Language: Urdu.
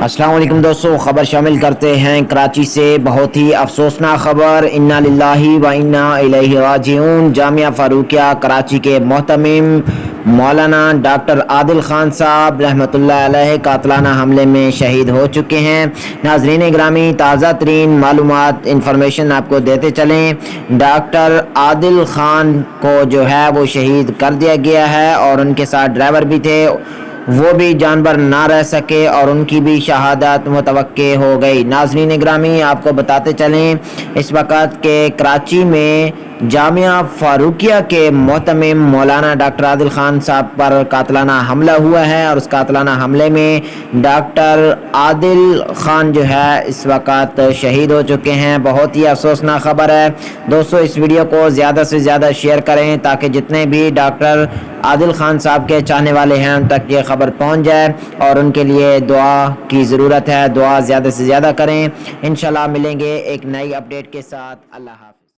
السلام علیکم دوستو، خبر شامل کرتے ہیں کراچی سے بہت ہی افسوسناک خبر۔ انا للہ و انا الیہ راجعون۔ جامعہ فاروقیہ کراچی کے محتمم مولانا ڈاکٹر عادل خان صاحب رحمۃ اللہ علیہ قاتلانہ حملے میں شہید ہو چکے ہیں۔ ناظرین گرامی، تازہ ترین معلومات انفارمیشن آپ کو دیتے چلیں۔ ڈاکٹر عادل خان کو جو ہے وہ شہید کر دیا گیا ہے اور ان کے ساتھ ڈرائیور بھی تھے، وہ بھی جانبر نہ رہ سکے اور ان کی بھی شہادت متوقع ہو گئی۔ ناظرین گرامی، آپ کو بتاتے چلیں اس وقت کہ کراچی میں جامعہ فاروقیہ کے محتمم مولانا ڈاکٹر عادل خان صاحب پر قاتلانہ حملہ ہوا ہے اور اس قاتلانہ حملے میں ڈاکٹر عادل خان جو ہے اس وقت شہید ہو چکے ہیں۔ بہت ہی افسوسناک خبر ہے دوستو، اس ویڈیو کو زیادہ سے زیادہ شیئر کریں تاکہ جتنے بھی ڈاکٹر عادل خان صاحب کے چاہنے والے ہیں ان تک یہ خبر پہنچ جائے اور ان کے لیے دعا کی ضرورت ہے۔ دعا زیادہ سے زیادہ کریں۔ انشاءاللہ ملیں گے ایک نئی اپڈیٹ کے ساتھ۔ اللہ حافظ۔